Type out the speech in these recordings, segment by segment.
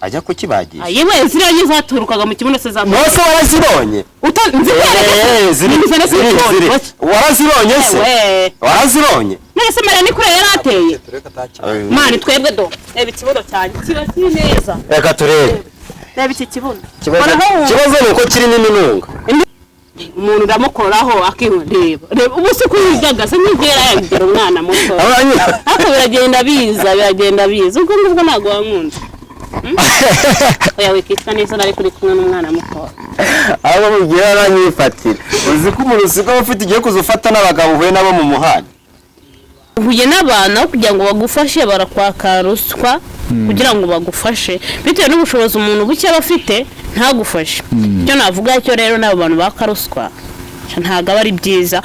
ajya kukibagisha yewe ziriya zaturukaga mu kibuno se zamuka Mose warazibonye warazibonye se warazibonye nese mara ni kure yarateye mani twebwe do reba ikibuno cyanjye kiba kiri neza reka turebe reba iki kibuno kibazo nuko kiri n'inunga umuntu ndamukoraho akireba ubu se kuyigagaza n'igera yagira umwana muto ariko biragenda biza ubwo ngubwo ntago wankunze oya wikitwa neza nari kuri kumwe n'umwana muto abo mugira aranyifatira uzi ko umuntu usigaye ufite igiye kuzufata n'abagabo uhuye nabo mu muhanda uhuye n'abantu kugira ngo bagufashe barakwaka ruswa kugira ngo bagufashe bitewe n'ubushobozi umuntu buke bafite ntagufashe cyo navuga cyo rero n'abo bantu bakaruswa ntago ari byiza.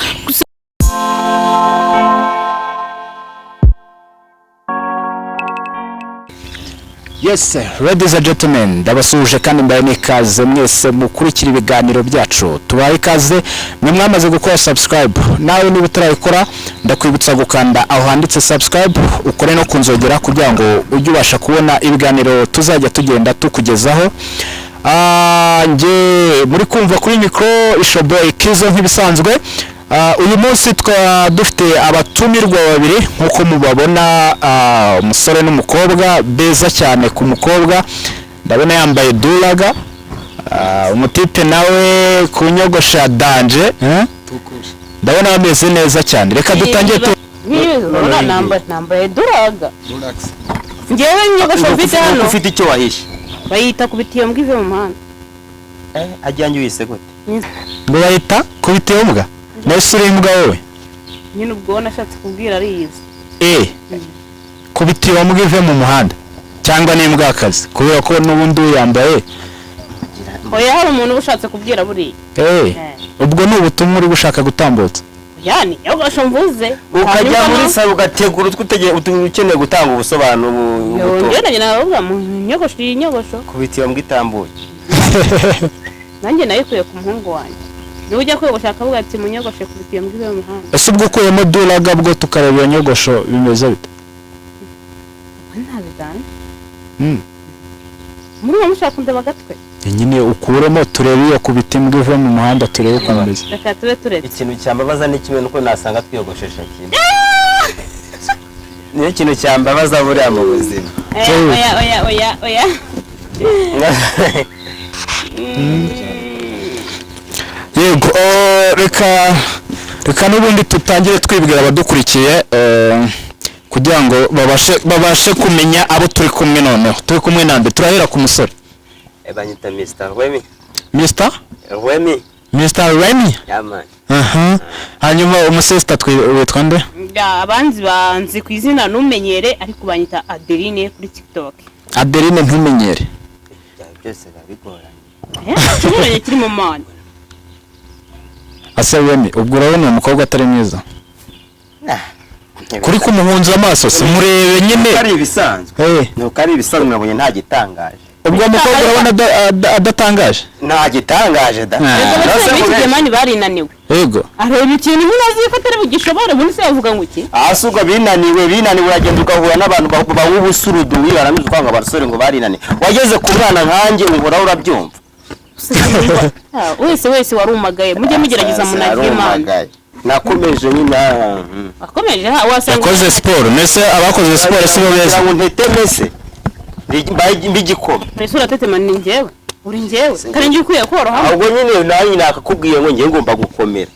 Yes, ladies and gentlemen, ndabasuje kandi mbaye nikaze mwese mukurikira ibiganiro byacu. Tubaye ikaze mwe mwamaze gukora subscribe. Nawe niba utarayikora ndakwibutsa gukanda aho handitse subscribe, ukore no kunzogera kugira ngo ujye ubasha kubona ibiganiro tuzajya tugenda tukugezaho. Nge muri kumva kuri micro Ishoboy Kizo nk'ibisanzwe. Uyu munsi dufite abatumirwa babiri nkuko mubabona, umusore n'umukobwa beza cyane. Ku mukobwa ndabona yambaye duraga, umutipe nawe kunyogosha danje, ndabona bameze neza cyane. Reka dutangiye nambaye duraga ngewe nyogosho mfite hano ufite icyo wahishe bayita kubitiye mbwive mu muhanda ajyanye wise gute ngo bayita kubitiye mbwa nese uri imbwa wowe nyine ubwo nashatse kubwira ariyize kubitiye mbwive mu muhanda cyangwa n'imbwa akazi kubera ko n'ubundi yambaye oya hari umuntu ushatse kubwira buri ubwo ni ubutumwa uri gushaka gutambutsa yani yogosho mvuze ukajya muri salo ugategura ukeneye gutanga ubusobanuro yongera navuga mu nyogosho kubitiye mbwitambuye nanjye nayikuye ku muhungu wanjye ujya kwegosha akavuga ati munyogoshe kubitiye mbwive mu muhanda ese ubwo ukuyemo duraga bwo tukareba iyo nyogosho bimeze bite ntabigane muri uwo mushaka kundeba gatwe nyine ukuremo turebe iyo kubita imbwa iva mu muhanda turebe uko bimeze. Reka tube turetse ikintu cyambabaza ni kimwe nuko nasanga twiyogoshesha kimwe niyo kintu cyambabaza buriya mu buzima. oya yego reka n'ubundi tutangire twibwira abadukurikiye kugira ngo babashe kumenya abo turi kumwe. Noneho turi kumwe nande turahera ku musore banyita Mr. Remy. Mr. Remy. Mr. Remy. Yaman. Hanyuma umusesta witwa nde? Abanzi banzi ku izina numenyere ariko banyita Adeline kuri TikTok. Adeline ntumenyere. Byose babigora. Kimenye kiri mu mani. Asa Remy ubwo urabona umukobwa atari mwiza. Kuri kumuhunza amaso simurebe nyine. Ari ibisanzwe. Nuko ari ibisanzwe nabonye nta gitangaje. Ubwo umukobwa urabona adatangaje nta gitangaje da nase mani barinaniwe yego areba ikintu munazi ko atari bugishobora muri se yavuga ngo iki asubwo binaniwe uragenda ugahura n'abantu bawubusurudu wibaramije kwanga abasore ngo barinaniwe wageze ku mwana nkanjye ubura urabyumva wese warumagaye mujye mugerageza munagire Imana nakomeje nyina akomeje wasanga yakoze sport nese abakoze sport sibo beza ngo ntetemese mbigikoma Yesu uratetema ni njyewe uri njyewe kandi ngiye kuye koroha ahubwo nyine nayi nakakubwiye ngo ngiye ngomba gukomera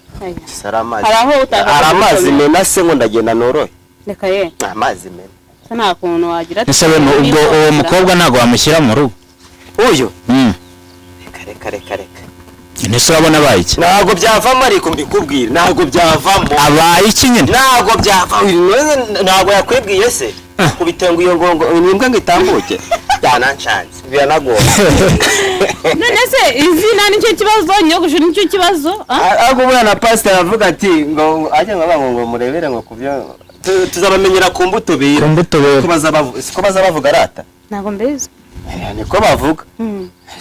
saramazi amazi mena se ngo ndagenda noroye reka ye amazi mena sana kuntu wagira ati ese ubwo uwo mukobwa ntago wamushyira mu rugo uyu reka nese urabona abaye iki ntago byavamo ariko mbikubwira ntago byavamo abaye iki nyine ntago byavamo ntago yakwibwiye se kubitenga iyo ngongo nimbwa ngitambuke yanancanze biranagoye none se izina nicyo kibazo nyogosho nicyo kibazo ahubwo bwana pastor avuga ati ngo ajya ngo murebere ngo kubyo tuzabamenyera ku mbuto bira ko baza bavuga rata ntago mbeze niko bavuga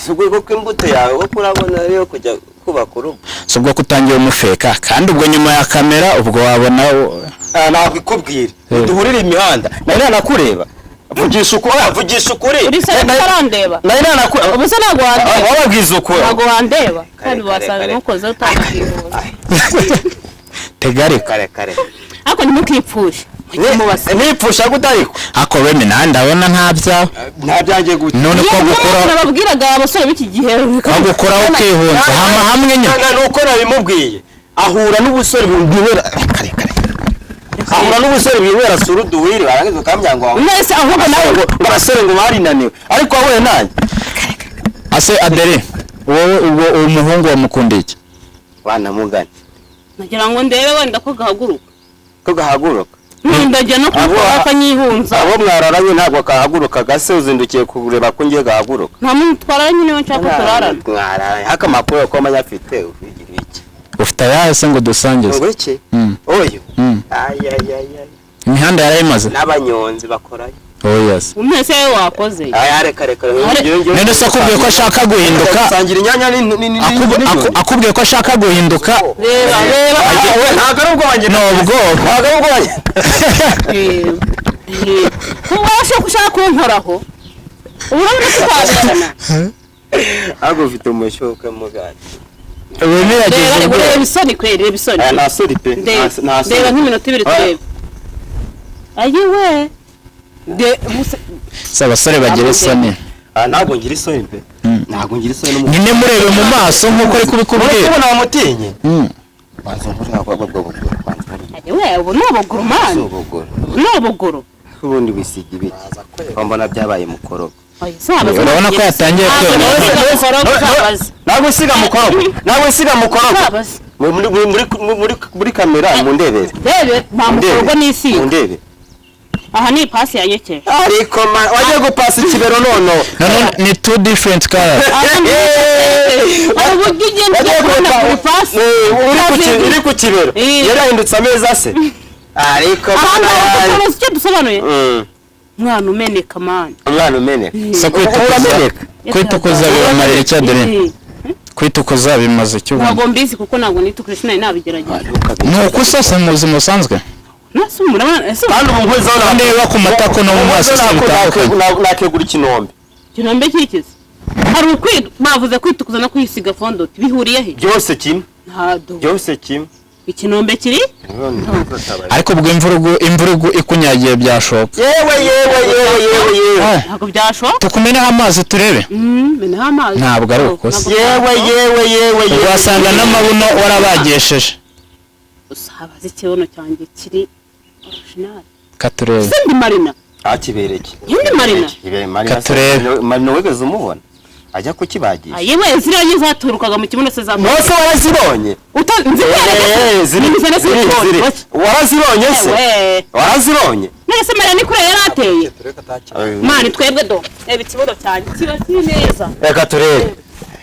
subwo ko imbuto yawe wo kurabona yo kujya kubaka urugo subwo kutangiye umufeka kandi ubwo nyuma ya kamera ubwo wabona nakikubwira duhurira imihanda nari nakureba vugisha ukuri uri se utarandeba nayo nakura ubu se ntabwo wandeba wababwiza ukuri ntabwo wandeba kandi wasanga ntukoze utabyibuza tegari kare ariko ntimukipfushe nipfusha gutariko ako beme nandi ndabona nta byanjye gute none ko gukora nababwiraga abasore b'iki gihe gukora ukihunza hamwe nyine nuko nabimubwiye ahura n'ubusore bwibera kare ahura n'ubusore bwibera suruduwiri barangiza kamyango wawe mwese ahubwo nawe ngo abasore ngo barinaniwe ariko wowe nanjye ase Adele wowe ubwo umuhungu wamukundiye iki bana mugani nagira ngo ndebe wenda ko gahaguruka ndajya no kuvuga akanyihunza abo mwararanye ntabwo kahaguruka gase uzindukiye kureba ko ngiye gahaguruka nta muntu twaranye niwe nshaka turarana mwararanye haka mapuro ko manya afite uvugira iki ufite yahise ngo dusangize ngo iki oyo imihanda yarayimaze n'abanyonzi bakorayo yes umese wakoze reka none se akubwiye ko ashaka guhinduka sangira inyanya akubwiye ko ashaka guhinduka reba ntabwo ari ubwo wanjye kubasha gushaka kunkoraho urabona ko twabirana ahubwo ufite umushoka mugani reba isoni kweri nta sori pe ndeba nk'iminota 2 turebe ayiwe abasore bagira isoni ntabwo ngira isoni pe ntabwo ngira isoni nyine murebe mu maso nk'uko ari kubikubwira ubona wamutinye ubu ni ubuguru ubundi wisiga ibiki mbona byabaye mukorogo urabona ko yatangiye ntabwo usiga mukorogo muri kamera mu ndebere nta mukorogo n'isi ndebe aha ni ipasi yanyekeje ariko wajya gupasa ikibero nono ni two different colors uburyo ugenda kubona kuri pasi uri ku kibero yarahindutse ameza se ariko aha icyo dusobanuye umwana umeneka mani umwana umeneka so kwitukuza bibamarira icyo Adele kwitukuza bimaze cyo ntabwo mbizi kuko ntabwo nitukurisha sinari nabigerageje nuko usose mu buzima busanzwe kandi ubu nkwezo ndeba ku matako no mu maso nakegura ikinombe kikize hari bavuze kwitukuza no kwisiga fondoti bihuriye he byose kimwe ikinombe kiri ariko ubwo imvurugu ikunyagiye byashoka yewe ntabwo byashoka tukumeneho amazi turebe meneho amazi ntabwo ari ukosa yewe wasanga n'amabuno warabagesheje usabaze ikibuno cyanjye kiri original katurebe sindi marina akibereke katurebe marina wigeze umubona ajya kukibagisha yewe ziriya zaturukaga mu kibuno se za Mose warazibonye warazibonye se warazibonye nese marina ni kure yarateye mani twebwe do reba ikibuno cyanjye kiba kiri neza reka turebe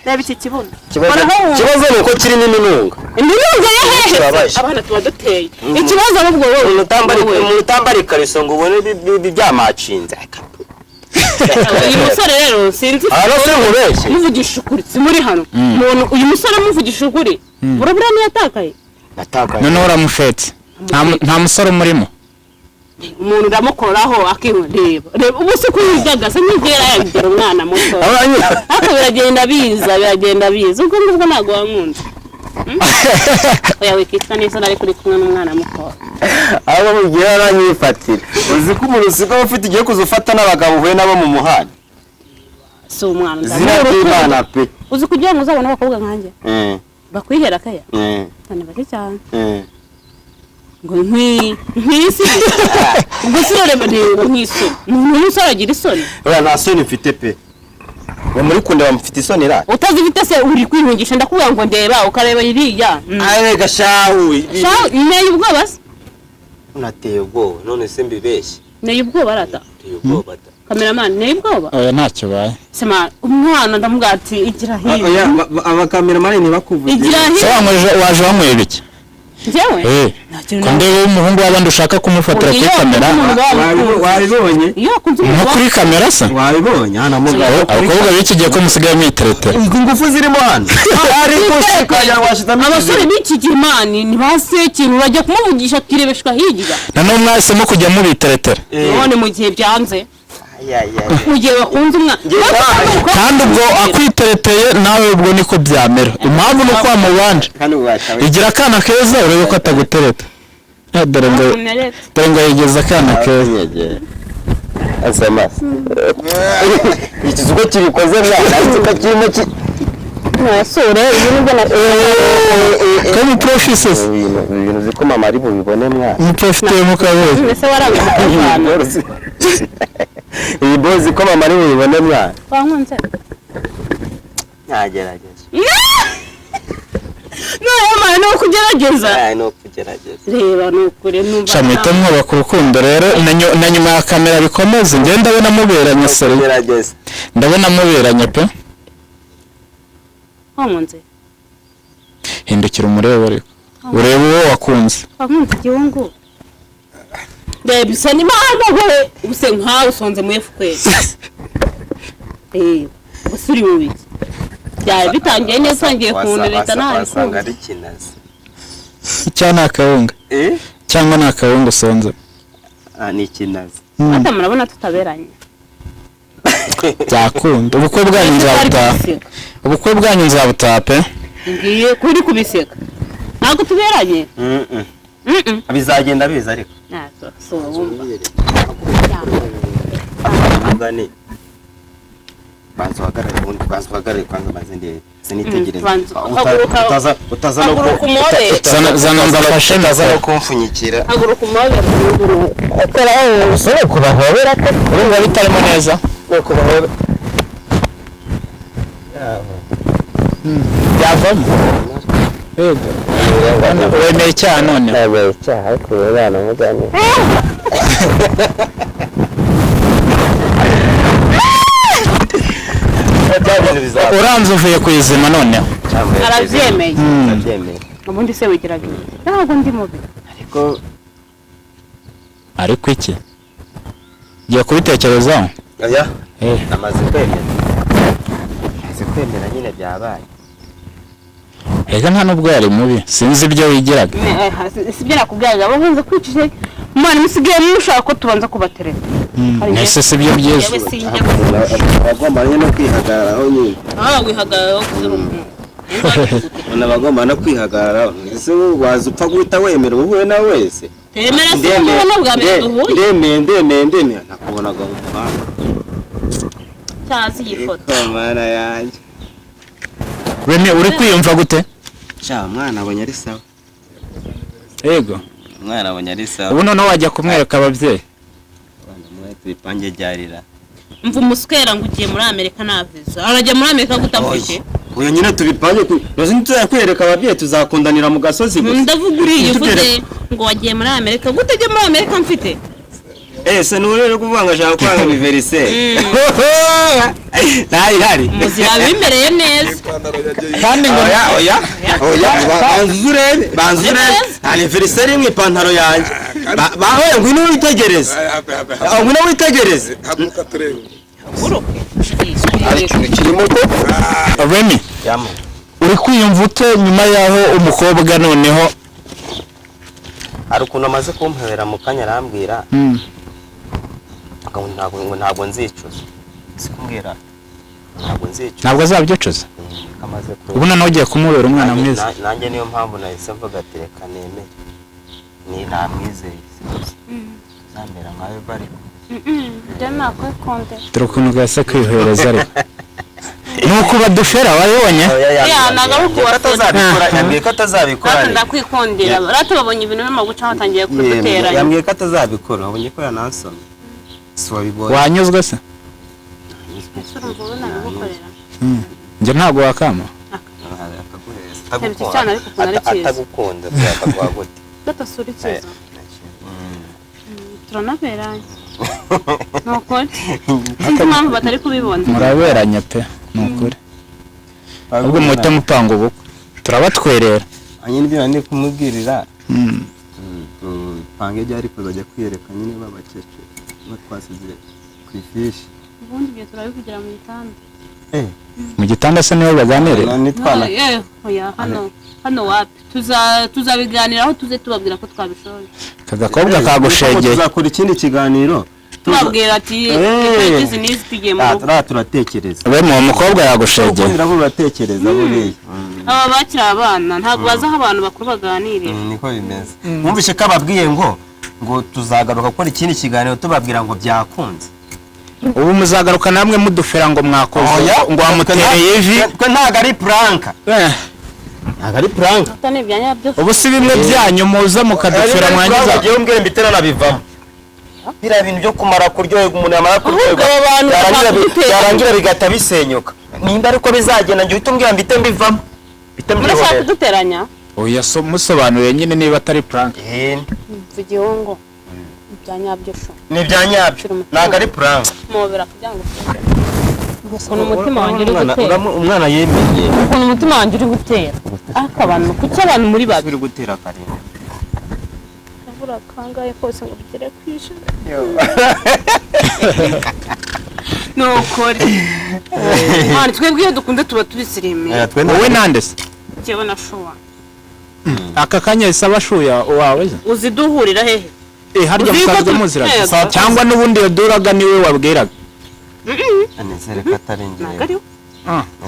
reba iki kibuno ikibazo ni uko kirimo iminunga yahehe abana tuba duteye ikibazo ahubwo wowe utambara ikariso ngo ubone byamacinze uyu musore rero sinzi muvugisha ukuri simuri hano uyu musore muvugisha ukuri burabura ntiyatakaye noneho uramushetse nta musore umurimo umuntu uramukoraho reba ubu si kuyiryaga se nkigera yagira umwana muto ariko biragenda biza ubwo ngubwo ntabwo wankunze oya wikitwa neza nari kuri kumwe n'umwana muto abo mugiye aranyifatira uzi ko umuntu usigaye ufite igihe kuzufata n'abagabo uhuye nabo mu muhanda si umwana zina pe uzi kugira ngo uzabone abakobwa nkanjye bakwihera kaya cyane bake cyane ngo nkwisi ubwo si reba reba nk'isoni umuntu wese aragira isoni oya nta soni mfite pe we muri kunde bamufite isoni ra utazifite se uri kwihungisha ndakubwira ngo ndeba ukareba iriya arega shahu neye ubwoba se unateye ubwoba none se mbibeshye neye ubwoba arata kameramani neye ubwoba oya ntacyo baye sema umwana ndamubwira ati igira hino oya abakameramani ntibakuvuge igira hino waje wanywera iki njyewe ndeba umuhungu w'abandi ushaka kumufatira kuri kamera wabibonye nko kuri kamera se wabibonye hano mugabo abakobwa b'iki gihe ko musigaye mwiteretera ingufu zirimo hano ari kushikanya washitamo abasore b'iki gihe mani ntibase ikintu bajya kumuvugisha akirebeshwa hirya nanone mwahisemo kujya mubiteretera none mu gihe byanze mu gihe bakunze umwana kandi ubwo akwitereteye nawe ubwo niko byamera impamvu nuko wamubanje igira akana keza urebe ko atagutereta dore ngo yigeze akana keza asamasa ikizuko kibikoze mwana ariko kirimo nasore ibintu byo kandi professors ibintu ziko mama ari bubibone mwana umuprofite mu kabuye ese waranga iyi bozi ko mama ari bubibone mwana wankunze ntagerageza no kugerageza no kugerageza reba nukure numva chamita mwoba ku rukundo rero na nyuma ya kamera bikomeze ngenda ndabona muberanye sore kugerageza ndabona muberanye pe wankunze hindukira umurebe ariko urebe uwo wakunze wankunze igihungu reba isa n'imana gore ubuse nkawe usonze mu FK usuri mu biki byari bitangiye neza ngiye kunureta wasanga ari kinazi cyane akawunga cyangwa nakawunga usonze ni kinazi ata murabona tutaberanye byakunda ubukwe bwanyu nzabutaha pe ngiye kuri kubiseka ntabwo tuberanye bizagenda biza ariko so wumva ngani banzwagarare kwanza mazindi sinitegereza utaza no zana ndabafashe utaza no kumfunyikira haguruka umobe atara usore kubahobera ko urumva bitarimo neza no kubahobera yavamo wemeye icyaha none wemeye icyaha ariko abana mugane uranze uvuye ku izima noneho arabyemeye ubundi se wigiraga ntabwo ndi mubi ariko iki giye kubitekerezaho oya amaze kwemera nyine byabaye ega nta nubwo yari mubi sinzi ibyo wigiraga sibyo nakubwiraga bavuze kwicishe umwana musigaye mushaka ko tubanza kubatereta nese sibyo byiza bagomba no kwihagararaho nyine wihagararaho kuzira umuntu bagomba no kwihagararaho ese waza upfa guhita wemera uhuye na wese temera se ubona bwa mbere duhuye ndemeye nakubonaga mu muhanda cyazi yifoto mana yanjye Rene uri kwiyumva gute cha mwana abonye ari sawa yego mwana abonye ari sawa ubu none wajya kumwereka ababyeyi bana mwe tubipange ryarira mvu muswera ngo ugiye muri Amerika na visa arajya muri Amerika gutafushe uyo nyine tubipange nozi ntuzakwereka ababyeyi tuzakundanira mu gasozi gusa ndavuga uri uvuze ngo wagiye muri Amerika gutege muri Amerika mfite se nurere kuvanga shaka kwanga biverise hari muzira bimereye neza kandi ngo oya banzurebe hari verise rimwe ipantaro yanjye bahoye ngwino witegereze haguruka turebe kirimo ko Remy uri kwiyumva ute nyuma yaho umukobwa noneho hari ukuntu amaze kumpebera mu kanya arambwira ntabwo nzicuza sikumbwira ntabwo azabyicuza ubu noneho ugiye kumubera umwana mwiza nanjye niyo mpamvu nahise mvuga ati reka nemere ni namwizeye zamera nkawe bari dore ukuntu gasa kwihereza ariko nuko badufera wabibonye yambwiye ko atazabikora ndakwikundira baratubabonye ibintu n'amaguca batangiye kuduteranya yambwiye ko atazabikora wabonye ko yanasomye si wabibonye wanyuzwe se njye ntabwo wakama atagukunda byakaguha gute datasurikiza turanaberanye nukuri sinzi impamvu batari kubibona muraberanye pe nukuri ubwo muhita mupanga ubukwe turabatwerera nyine ibyo ndi kumubwirira tupange ryari kuzajya kwiyereka nyine b'abakecuru batwasize ku ifishi ubundi ibyo turabivugira mu gitanda mu gitanda se niho baganirira hano wapi tuzabiganiraho tuze tubabwira ko twabishoje kagakobwa kagushegeye tuzakora ikindi kiganiro tubabwira ati izi nizi tugiye mu rugo turatekereza we mu mukobwa yagushegeye nabo uratekereza buriya aba bakira abana ntabwo baza aho abantu bakuru baganirira niko bimeze mwumvishe ko ababwiye ngo tuzagaruka gukora ikindi kiganiro tubabwira ngo byakunze ubu muzagaruka namwe mudufera ngo mwakoze ngo wamutereye ivi twe ntago ari pranka ntago ari pranka ubu si bimwe byanyu muza mukadufera mwangiza agiye umbwira mbitera nabivamo biriya bintu byo kumara kuryoherwa umuntu yamara kuryoherwa yarangira bigata bisenyuka nimba ariko bizagenda njye uhita umbwira mbite mbivamo murashaka kuduteranya oya musobanuriye nyine niba atari prank igihungo ibya nyabyo sho ni ibya nyabyo ntago ari prank mubera kugira ngo ukuntu umutima wanjye uri gutera umwana yemeye ukuntu umutima wanjye uri gutera ariko abantu kuki abantu muri babiri uri gutera karindwi abura kangaye kose ngo bigere kwishira nokore mwana twebwe iyo dukunze tuba tubisirimiye wowe nande se jewe na shuwa aka kanya isaba shuya wawe uziduhurira hehe harya musanzwe muziranye cyangwa n'ubundi yaduraga niwe wabwiraga anezere katarengeje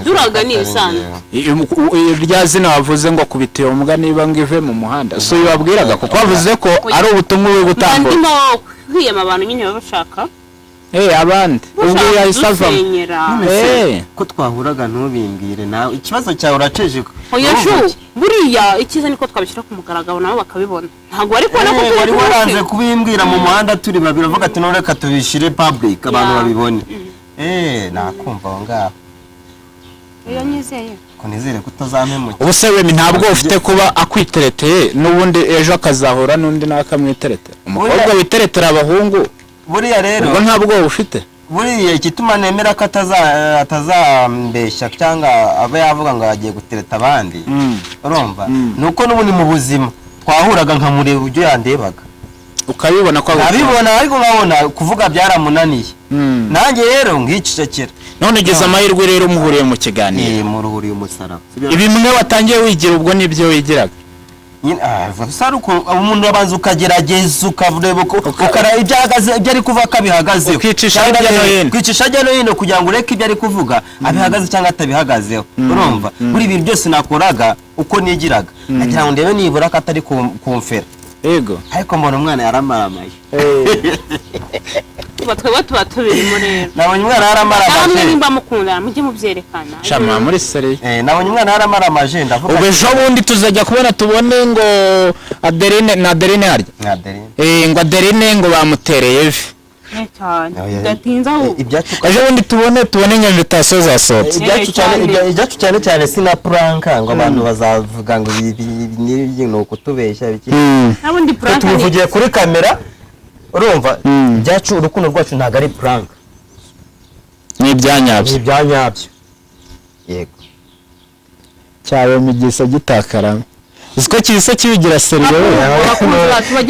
duraga ni isanzwe irya zina wavuze ngo kubitiye umubwa niba ngive mu muhanda so yabwiraga kuko wavuze ko ari ubutumwa bwo gutanga ndimo kwiyema abantu nyine bashaka abandi ubwo yayisavamo ko twahuraga ntubimbwire nawe ikibazo cyawe uracejeka oya shu buriya ikiza niko twabishyira ku mugaragaro nabo bakabibona ntabwo wari kubona ko wari waranze kubimbwira mu muhanda turi babiri uvuga ati none reka tubishyire public abantu babibone nakumva aho ngaho oya nyizeye ko nizere ko utazampemukira ubu se wemi ntabwo ufite kuba akwitereteye n'ubundi ejo akazahura n'undi nawe akamwiteretera umukobwa witeretera abahungu buriya rero ubwo ntabwo ufite buriya igituma nemera ko atazambeshya cyangwa aba yavuga ngo agiye gutereta abandi urumva nuko n'ubundi mu buzima twahuraga nkamureba uburyo yandebaga ukabibona ko abibona ariko nkabona kuvuga byaramunaniye nanjye rero ngicecekera none ugeze amahirwe rero muhuriye mu kiganiro muruhuriye umusaraba ibimwe watangiye wigira ubwo nibyo wigiraga umuntu abanza ukagerageza ukareba ibyo ari kuvuga ko abihagazeho ukicisha hirya no hino kugira ngo ureke ibyo ari kuvuga abihagaze cyangwa atabihagazeho urumva buri bintu byose nakoraga uko nigiraga agira ngo ndebe nibura ko atari kumfera yego ariko mbona umwana yaramaramaye tuba tubirimo rero nabonye umwana yaramaramaje namwe nimba mukundana mujye mubyerekana shama muri seriye nabonye umwana yaramaramaje ndavuga ubwo ejo bundi tuzajya kubona tubone ngo Adeline na Adeline harya ngo Adeline ngo bamutereye ivi cyane gatinza aho ejo bundi tubone nka invitation zasohotse ibyacu cyane sina prank ngo abantu bazavuga ngo ibi ni ukutubeshya biki nabundi prank tuvugiye kuri kamera urumva ibyacu urukundo rwacu ntago ari prank ni ibyanyabyo yego cyawe mu gisa gitakarame Usko kibise kibigira seriye we.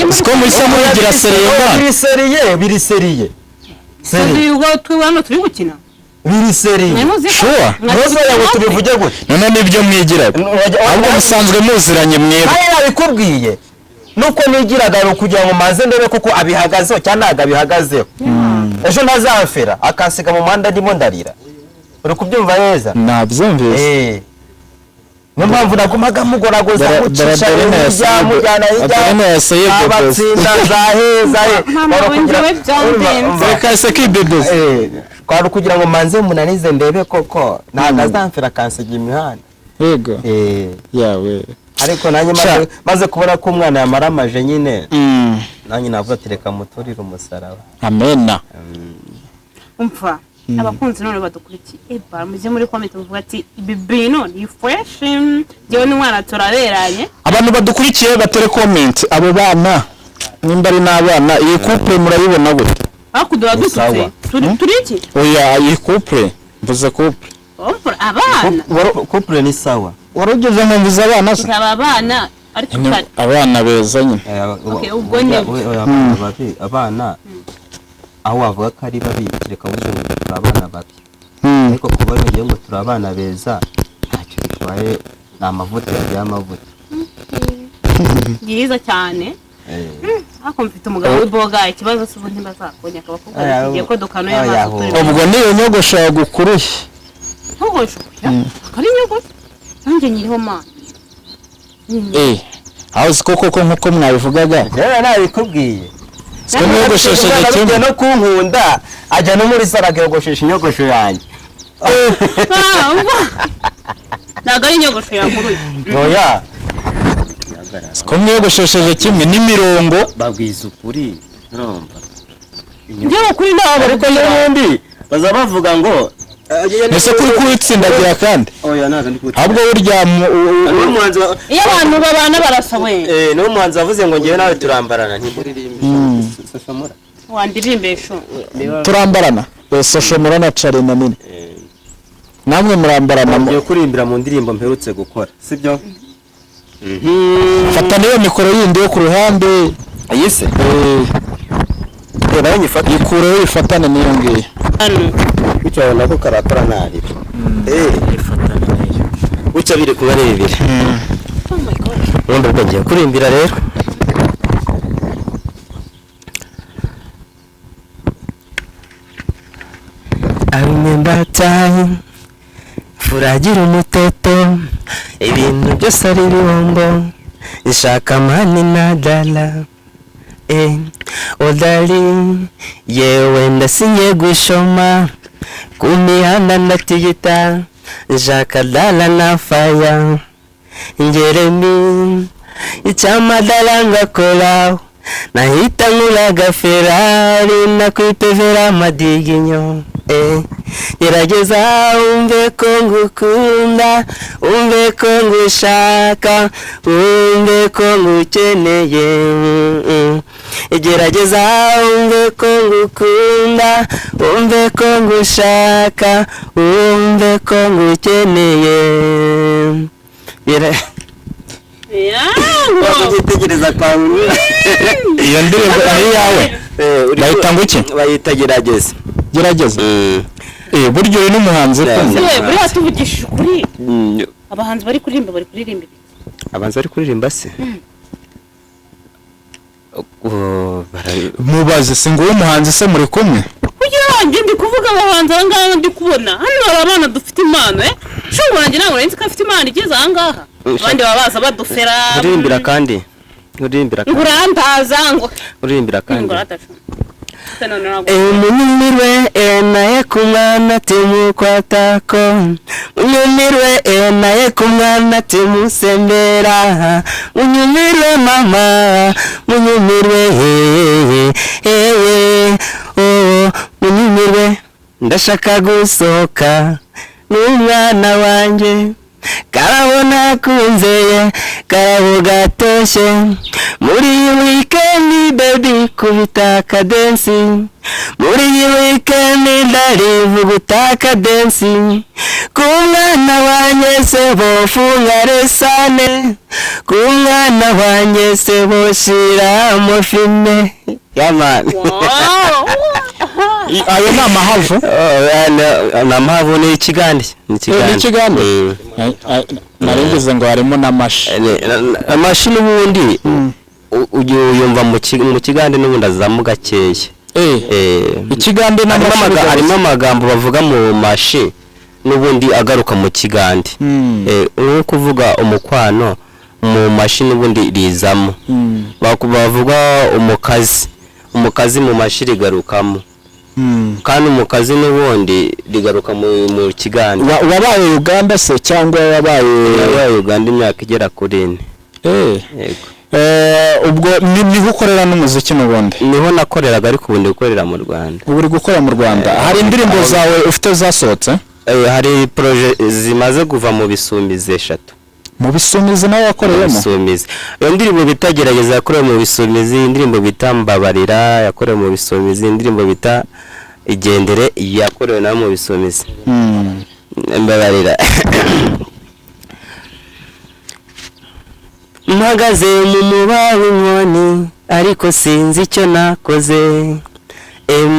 Usko muhise mubigira seriye ba. Biri seriye. Seriye ubwo twibano turi gukina. Biri seriye. Sure. Nose yago tubivuge gute. None nibyo mwigira. Ahubwo musanzwe muziranye mwebwe. Ayi abikubwiye. Nuko nigiraga kugira ngo maze ndebe kuko abihagazeho cyane agabihagazeho. Ejo ntazamfera akansiga mu muhanda ndimo ndarira. Uri kubyumva neza? Nabyumvise. Niyo mpamvu nagumaga mugoragoza mucisha mujyana abatsinda zaheza kwari kugira ngo manze munanize ndebe koko ntabwo azamfira akansiga imihanda yego yawe ariko nanjye maze kubona ko umwana yamaramaje nyine nanjye navuga ati reka muturire umusaraba amena umva abakunzi none badukurikiye bamuze muri comment bavuga ati ibi bintu ni fresh jewe n'umwana turaberanye abantu badukurikiye batere comment abo bana nimba ari n'abana iyi couple murayibona gute akudura dutse turi iki oya iyi couple mvuze couple abana couple ni sawa warugeze ngo mvuze abana se abana ariko abana beza nyine okay ubwo ni abana aho wavuga ko ari babi reka uvuze ngo turabana babi ariko kuba ngiye ngo turabana beza ntacyo bitwaye n'amavuta y'amavuta byiza cyane ako mfite umugabo w'iboga ikibazo se ubundi bazakonya akabakubwira igiye ko dukano y'amaso ubwo niyo nyogosho yagukuruye ntugosho akari nyogosho nanjye nyiriho mana aho uzi koko nkuko mwabivugaga rero nabikubwiye siko mwogoshesheje kimwe no kunkunda ajya no muri sara yogoshesha inyogosho yanjye ntabwo ari inyogosho yakuruye oya siko mwogoshesheje kimwe n'imirongo babwiza ukuri urumva njye ukuri ntabwo ariko n'ubundi baza bavuga ngo ese kuri kwitsindagira kandi oya ntabwo ndi kwitsindagira ahubwo burya iyo abantu babana barasabuye niwo muhanzi wavuze ngo ngewe nawe turambarana ntimuririmbe soshomora wandirimbesho turambarana soshomora na carina nini namwe murambarana ngiye kurimbira mu ndirimbo mperutse gukora sibyo fata niyo mikoro yindi yo ku ruhande ayise nayo nyifata ikureho ifatane n'iyo ngiyo bityo nako karakora nabi ifatane nayo bityo biri kuba ari bibiri ubundi ubwo ngiye kurimbira rero I remember time furagira umutoto ibintu byose ari ibihombo ishaka mani na dala odali yewe ndasinye gushoma ku mihanda ndatigita nshaka dala na faya ngeremi icyamadala ngakora nahita nkuraga Ferrari nakwitevera amadiginyo gerageza umve ko ngukunda umve ko ngushaka umve ko ngukeneye gerageza umve ko ngukunda umve ko ngushaka umve ko ngukeneye bagitegereza kwawe iyo ndirimbo ari yawe bayita ngo iki bayita gerageza buryo uri n'umuhanzi buriya tuvugishije ukuri abahanzi bari kuririmba abahanzi bari kuririmba se mubaze se ngo uwo muhanzi se muri kumwe kugira ngo ndi kuvuga abahanzi aha ngaha ndi kubona hano hari abana dufite impano shungura nanjye ntabwo nari nzi ko afite impano igeze aha ngaha abandi baba baza badufera uririmbira kandi ngurandaza ngo uririmbira kandi ngurandaza munyumirwe naye ku mwana timukwatako munyumirwe naye ku mwana timusembera munyumirwe mama munyumirwe munyumirwe ndashaka gusohoka n'umwana wanjye karabona kunzeye karabo gatoshye muri weekend baby kubita kadensi muri weekend ndarivuguta kadensi ku mwana wanjye se bofunga resane ku mwana wanjye se boshira amafine yamani ayo ni amahavu ni amahavu ni ikigande narivuze ngo harimo n'amashi amashi n'ubundi ujye uyumva mu kigande n'ubundi azamu gakeya ikigande harimo amagambo bavuga mu mashi n'ubundi agaruka mu kigande nko kuvuga umukwano mu mashi n'ubundi rizamo bavuga umukazi mu mashi rigarukamo kandi umukazi n'ubundi rigaruka mu kigande wabaye Uganda se cyangwa wabaye Uganda imyaka igera kuri 4 ubwo niho ukorera n'umuziki mu Burundi niho nakoreraga ariko ubundi gukorera mu Rwanda ubu uri gukora mu Rwanda hari indirimbo zawe ufite zasohotse hari projet zimaze kuva mu Bisumizi 3 mu Bisumizi nawe wakoreyemo Bisumizi iyo ndirimbo bitagerageza yakorewe mu Bisumizi indirimbo bita Mbabarira yakorewe mu Bisumizi indirimbo bita Igendere yakorewe na mu Bisumizi Mbabarira mpagaze mu mubawe inkoni ariko sinzi icyo nakoze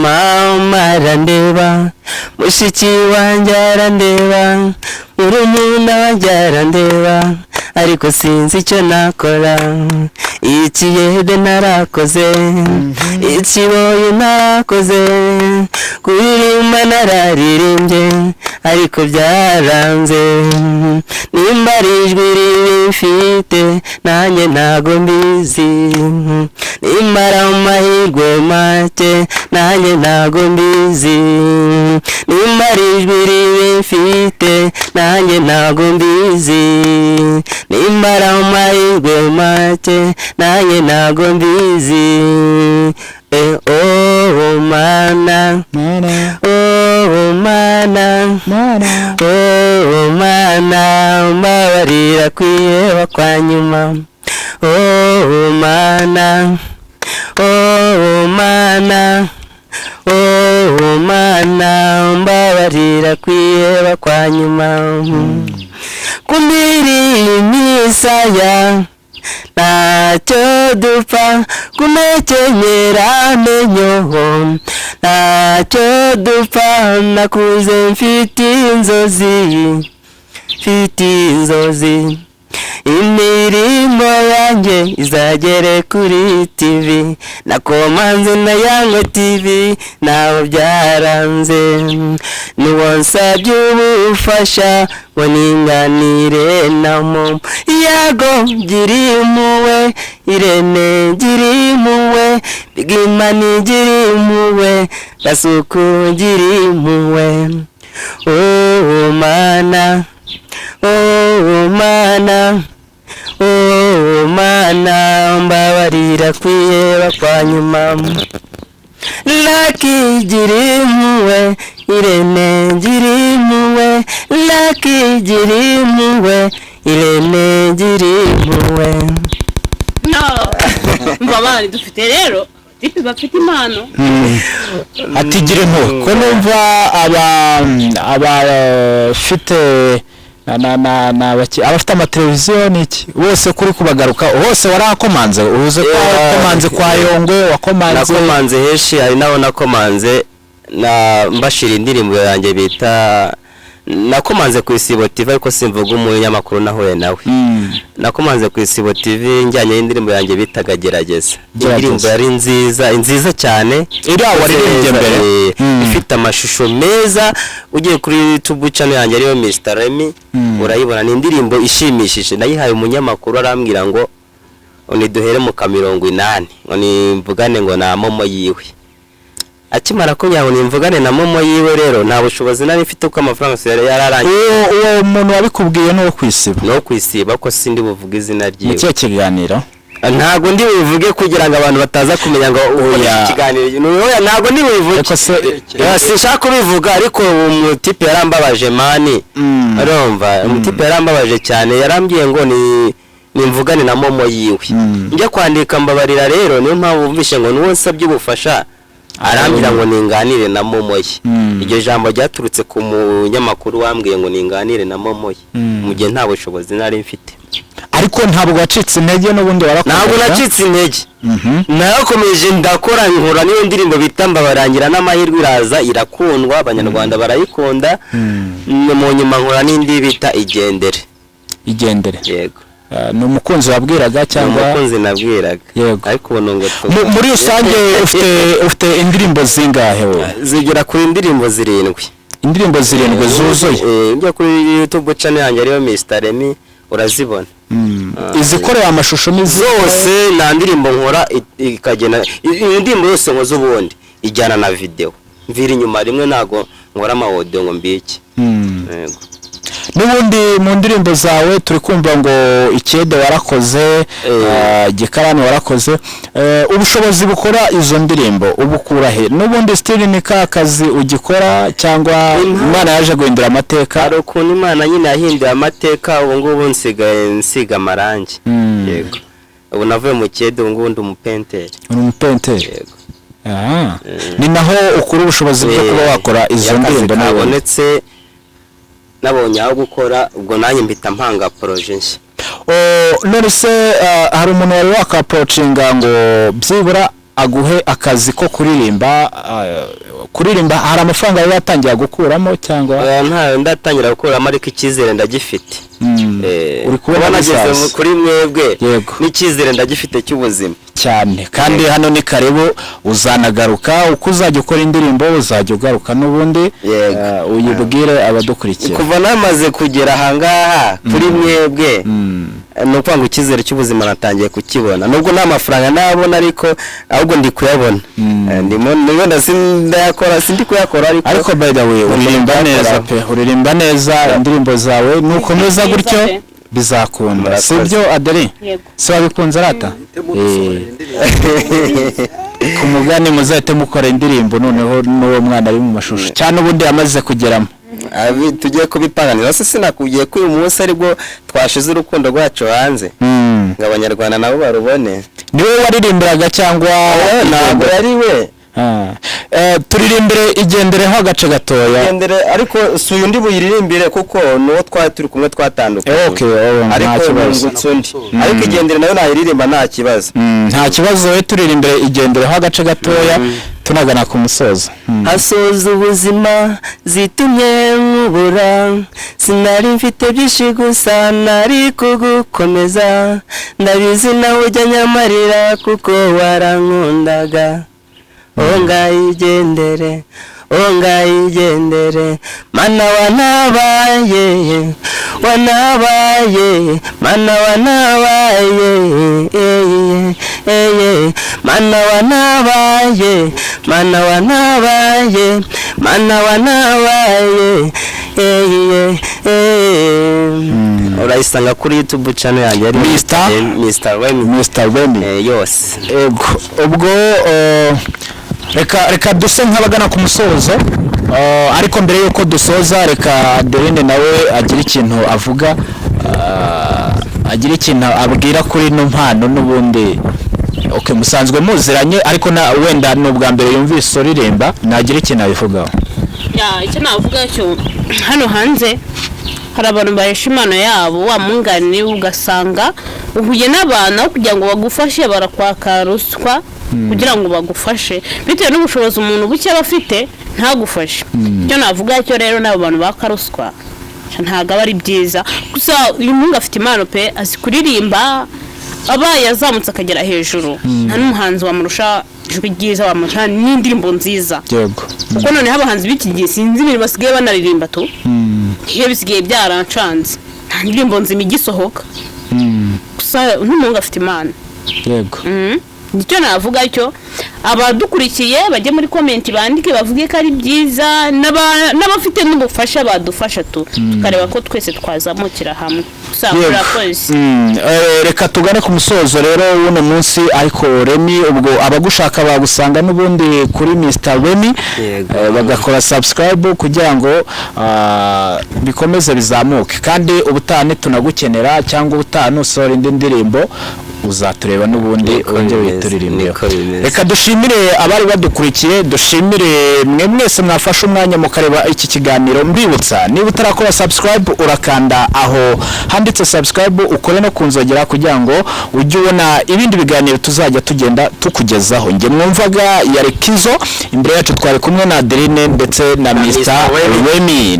mama arandeba mushiki wanjye arandeba urumuna wanjye arandeba ariko sinzi icyo nakora. Ikiyede narakoze, ikiboyi narakoze, kuririmba nararirimbye ariko byaranze. Nimba ari ijwi ribi mfite nanjye ntago mbizi, nimba ari amahirwe make nanjye ntago mbizi, nimba ari ijwi ribi mfite nanjye ntago mbizi, nimba ari amahirwe make nanjye ntago mbizi. Oh mana, oh mana, oh mana, mbabarira kwiheba kwa nyuma. Oh mana, oh mana, oh mana, mbabarira kwiheba kwa nyuma. Kumiri misaya ntacyo dupfa, kumekenyera amenyo ntacyo dupfa. Nakuze mfite inzozi, imirimo yanjye izagere kuri TV. Nakomanze na Yango TV naho byaranze, niwonsabye ubufasha ngo ninganire na momo. Yago gira impuhwe, Irene gira impuhwe, Bigimani gira impuhwe, Gasuku gira impuhwe. Oh mana, oh mana, oh mana, mbabarira kwiheba kwa nyuma. Lucky gira impuhwe, Irene gira impuhwe, Lucky gira impuhwe, Irene gira impuhwe. No, mbabane dufite rero tipi bafite impano. Ati gira impuhwe ko numva abafite abafite amateleviziyo n'iki bose kuri kubagaruka hose warakomanze. Uruze ko wakomanze kwa Yongwe, nakomanze heshi, hari naho nakomanze na mbashira indirimbo yanjye bita nakomanze ku Isibo TV, ariko simvuga umunyamakuru nahuye nawe. Nakomanze ku Isibo TV njyanye indirimbo yanjye bitaga Gerageza. Indirimbo yari nziza cyane, ira waririmbye mbere, ifite amashusho meza. Ugiye kuri YouTube channel yanjye ariyo Mr Remy urayibona. Ni indirimbo ishimishije, nayihaye umunyamakuru arambwira ngo uniduhere mu ka 80 ngo nimvugane ngo na momo yiwe. Akimara ko nyaho nimvugane na momo yiwe, rero nta bushobozi nari mfite uko amafaranga yararangiye. Uwo muntu wabikubwiye no kwisiba ko sindi buvuga izina ryiwe. Mu kiganiro ntago ndi bivuge kugira ngo abantu bataza kumenya ngo oya kiganiro oya, ntago ndi bivuge sinshaka kubivuga, ariko umutipe yarambabaje mani. Arumva umutipe yarambabaje cyane, yarambwiye ngo nimvugane na momo yiwe. Njya kwandika mbabarira, rero niyo mpamvu mvishe ngo nuwo nsabye ubufasha arambira ngo ninganire na momo ye. Iryo jambo ryaturutse ku munyamakuru wambwiye ngo ninganire na momo ye, mu gihe nta bushobozi nari mfite. Ariko ntabwo wacitse intege n'ubundi warakoze. Ntabwo nacitse intege, narakomeje ndakora nkora niyo ndirimbo bita Mbabarangira, n'amahirwe iraza irakundwa, abanyarwanda barayikunda. Mu nyuma nkora n'indi bita Igendere. Yego. Ni umukunzi wabwiraga cyangwa umukunzi nabwiraga? Yego. Ariko ubonongo muri rusange ufite indirimbo zingahe wowe? Zigera kuri indirimbo 7. Indirimbo 7 zuzuye. Njya kuri YouTube channel yanjye ariyo Mr Remy urazibona. Izikorera amashusho zose na ndirimbo nkora ikagena. Indirimbo yose nkoze ubundi ijyana na video, mvira inyuma rimwe ntago nkora ama audio ngo mbiki. Yego. N'ubundi mu ndirimbo zawe turi kumva ngo Ikede warakoze, Gikarani warakoze. Ubushobozi bukora izo ndirimbo ubukura he? N'ubundi still ni ka kazi ugikora cyangwa Imana yaje guhindura amateka? Ari ukuntu Imana nyine yahinduye amateka, ubu ngubu nsiga amarangi. Yego. Ubu navuye mu Kede, ubu ngubu ndi umupenteri. Yego. Ni naho ukura ubushobozi bwo kuba wakora izo ndirimbo nabonetse. Nabonye aho gukora, ubwo nanjye mbita mpanga projet nshya. None se hari umuntu wari waka approachinga ngo byibura aguhe akazi ko kuririmba kuririmba hari amafaranga yari yatangiye gukuramo cyangwa nta ndatangira gukuramo ariko icyizere ndagifite uri kubona nageze kuri mwebwe n'icyizere ndagifite cy'ubuzima cyane kandi hano ni karibu uzanagaruka uko uzajya ukora indirimbo uzajya ugaruka n'ubundi uyibwire abadukurikiye kuva namaze kugera ahangaha kuri mwebwe ni ukuvuga ngo icyizere cy'ubuzima natangiye kukibona nubwo nta mafaranga nabona ariko ahubwo ndi kuyabona ndimo ndayakora sindi kuyakora ariko by the way uririmba neza indirimbo zawe nukomeza gutyo bizakunda sibyo Adrien se wabikunze arata ku mugani muzahite mukora indirimbo noneho n'uwo mwana ari mu mashusho cyane ubundi amaze kugeramo tugiye kubipanganira se sinakugiye ko uyu munsi aribwo twashize urukundo rwacu hanze ngo abanyarwanda nabo barubone niwe waririmbiraga cyangwa ntabwo yari we turirimbire igendereho agace gatoya igendere ariko si uyu ndi buyiririmbire kuko nuwo twari turi kumwe twatandukanye ariko nungutse undi ariko igendere nayo nayiririmba nta kibazo nta kibazo we turirimbire igendereho agace gatoya tunagana ku musozo hasoza ubuzima zitumye nkubura sinari mfite byinshi gusa nari kugukomeza ndabizi nawe ujya nyamarira kuko warankundaga ongayigendere mana wanabaye mana wanabaye mana wanabaye urayisanga kuri YouTube channel yanjye ari Mr. Remy yose ubwo reka duse nk'abagana ku musozo ariko mbere yuko dusoza reka Adeline nawe agira ikintu avuga agira ikintu abwira kuri no mpano n'ubundi musanzwe muziranye ariko wenda n'ubwa mbere yumvise uririmba nagira ikintu abivugaho icyo navuga cyo hano hanze hari abantu bahisha impano yabo wamungane ugasanga uhuye n'abantu kugira ngo bagufashe barakwaka ruswa kugira ngo bagufashe bitewe n'ubushobozi umuntu buke bafite ntagufashe icyo navuga cyo rero n'abo bantu bakaruswa ntago aba ari byiza gusa uyu muntu afite impano pe azi kuririmba abaye yazamutse akagera hejuru nta n'umuhanzi wamurusha ijwi ryiza wamurusha n'indirimbo nziza kuko noneho abahanzi b'iki gihe sinzi ibintu basigaye banaririmba tu iyo bisigaye byarancanze nta ndirimbo nzima igisohoka gusa n'umuntu afite impano nicyo navuga cyo abadukurikiye bajye muri comment bandike bavuge ko ari byiza n'abafite n'ubufasha badufasha tukareba ko twese twazamukira hamwe reka tugane ku musozo rero w'uno munsi ariko Remy ubwo abagushaka bagusanga n'ubundi kuri Mr. Remy bagakora subscribe kugira ngo bikomeze bizamuke kandi ubutane tunagukenera cyangwa ubutane usora indi ndirimbo uzatureba n'ubundi wongere wituririmbire reka dushimire abari badukurikiye dushimire mwe mwese mwafashe umwanya mukareba iki kiganiro mbibutsa niba utarakora subscribe urakanda aho handitse subscribe ukore no kunzogera kugira ngo ujye ubona ibindi biganiro tuzajya tugenda tukugezaho nge mwumvaga ya Kizo imbere yacu twari kumwe na Adeline ndetse na Mr. Remy.